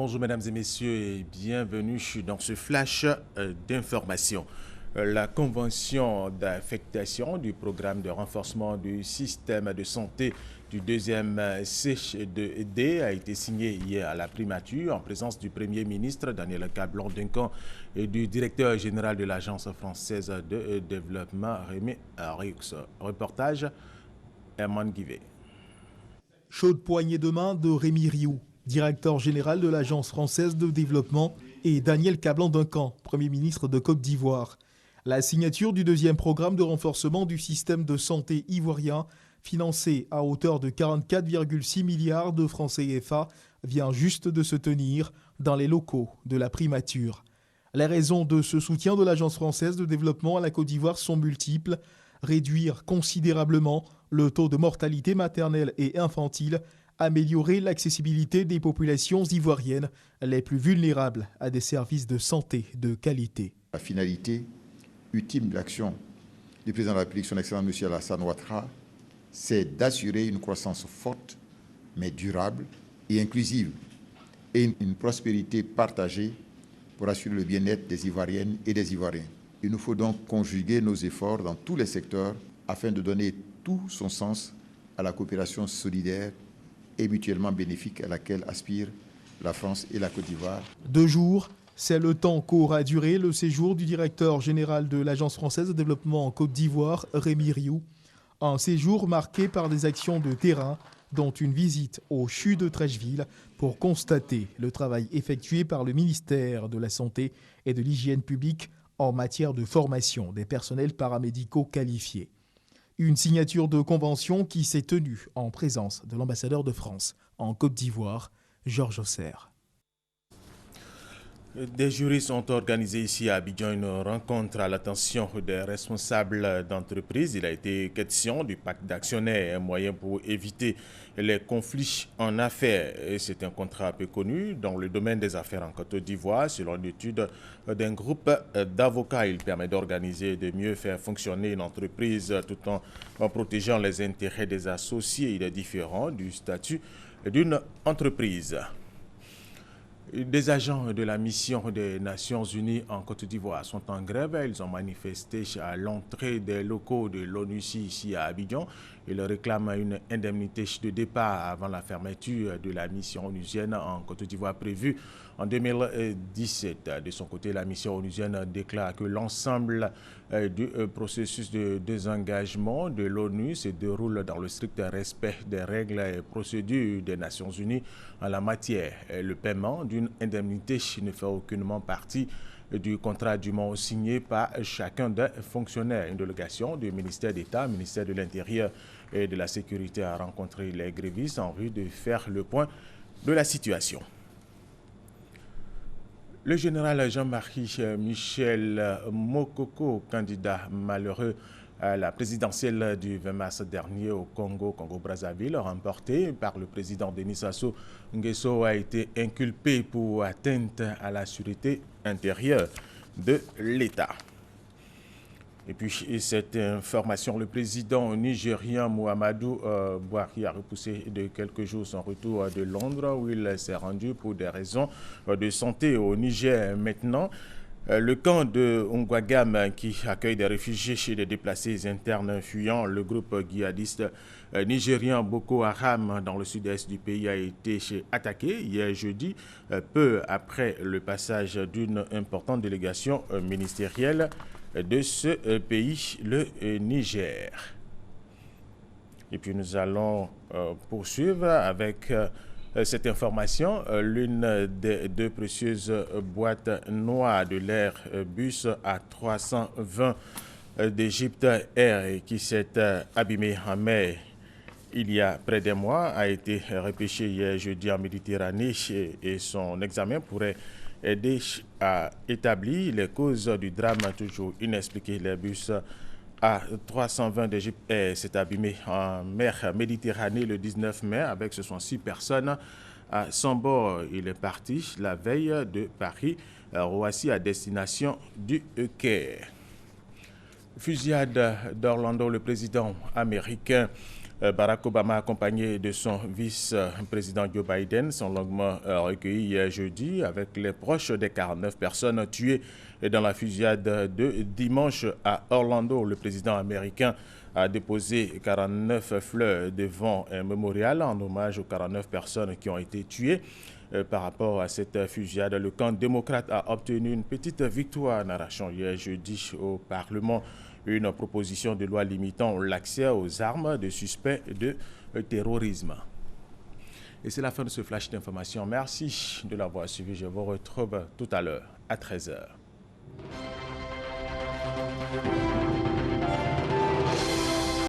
Bonjour mesdames et messieurs et bienvenue dans ce flash d'information. La convention d'affectation du programme de renforcement du système de santé du deuxième CHD a été signée hier à la primature en présence du Premier ministre Daniel Cablon-Duncan et du directeur général de l'Agence française de développement Rémi Rioux. Reportage Herman Guivet. Chaude poignée de main de Rémi Rioux, directeur général de l'Agence française de développement, et Daniel Cablon-Duncan, Premier ministre de Côte d'Ivoire. La signature du deuxième programme de renforcement du système de santé ivoirien, financé à hauteur de 44,6 milliards de francs CFA, vient juste de se tenir dans les locaux de la primature. Les raisons de ce soutien de l'Agence française de développement à la Côte d'Ivoire sont multiples. Réduire considérablement le taux de mortalité maternelle et infantile, améliorer l'accessibilité des populations ivoiriennes les plus vulnérables à des services de santé de qualité. La finalité ultime de l'action du président de la République, son excellence M. Alassane Ouattara, c'est d'assurer une croissance forte, mais durable et inclusive, et une prospérité partagée pour assurer le bien-être des Ivoiriennes et des Ivoiriens. Il nous faut donc conjuguer nos efforts dans tous les secteurs afin de donner tout son sens à la coopération solidaire et mutuellement bénéfique à laquelle aspirent la France et la Côte d'Ivoire. 2 jours, c'est le temps qu'aura duré le séjour du directeur général de l'Agence française de développement en Côte d'Ivoire, Rémi Rioux. Un séjour marqué par des actions de terrain, dont une visite au CHU de Trècheville pour constater le travail effectué par le ministère de la Santé et de l'Hygiène publique en matière de formation des personnels paramédicaux qualifiés. Une signature de convention qui s'est tenue en présence de l'ambassadeur de France en Côte d'Ivoire, Georges Auxerre. Des juristes ont organisé ici à Abidjan une rencontre à l'attention des responsables d'entreprise. Il a été question du pacte d'actionnaires, un moyen pour éviter les conflits en affaires. C'est un contrat peu connu dans le domaine des affaires en Côte d'Ivoire. Selon une étude d'un groupe d'avocats, il permet d'organiser et de mieux faire fonctionner une entreprise tout en protégeant les intérêts des associés. Il est différent du statut d'une entreprise. Des agents de la mission des Nations Unies en Côte d'Ivoire sont en grève. Ils ont manifesté à l'entrée des locaux de l'ONU ici à Abidjan. Ils réclament une indemnité de départ avant la fermeture de la mission onusienne en Côte d'Ivoire prévue en 2017. De son côté, la mission onusienne déclare que l'ensemble du processus de désengagement de l'ONU se déroule dans le strict respect des règles et procédures des Nations Unies en la matière. Le paiement d'une indemnité ne fait aucunement partie du contrat dûment signé par chacun des fonctionnaires. Une délégation du ministère d'État, ministère de l'Intérieur et de la Sécurité a rencontré les grévistes en vue de faire le point de la situation. Le général Jean-Marie Michel Mokoko, candidat malheureux à la présidentielle du 20 mars dernier au Congo-Brazzaville, remporté par le président Denis Sassou Nguesso, a été inculpé pour atteinte à la sûreté intérieure de l'État. Et puis, cette information, le président nigérien Muhammadu Buhari a repoussé de quelques jours son retour de Londres où il s'est rendu pour des raisons de santé au Niger. Maintenant, le camp de Ngouagam qui accueille des réfugiés chez des déplacés internes fuyant le groupe djihadiste nigérien Boko Haram dans le sud-est du pays a été attaqué hier jeudi, peu après le passage d'une importante délégation ministérielle de ce pays, le Niger. Et puis nous allons poursuivre avec cette information. L'une des 2 précieuses boîtes noires de l'Airbus A320 d'Égypte Air qui s'est abîmée en mer il y a près d'un mois a été repêchée hier jeudi en Méditerranée et son examen pourrait aider à établir les causes du drame toujours inexpliqué. L'Airbus A320 d'Égypte s'est abîmé en mer Méditerranée le 19 mai avec 66 personnes à son bord. Il est parti la veille de Paris, Roissy à destination du Caire. Fusillade d'Orlando, le président américain Barack Obama, accompagné de son vice-président Joe Biden, sont longuement recueillis hier jeudi avec les proches des 49 personnes tuées dans la fusillade de dimanche à Orlando. Le président américain a déposé 49 fleurs devant un mémorial en hommage aux 49 personnes qui ont été tuées. Par rapport à cette fusillade, le camp démocrate a obtenu une petite victoire en arrachant hier jeudi au Parlement une proposition de loi limitant l'accès aux armes de suspects de terrorisme. Et c'est la fin de ce flash d'information. Merci de l'avoir suivi. Je vous retrouve tout à l'heure à 13h.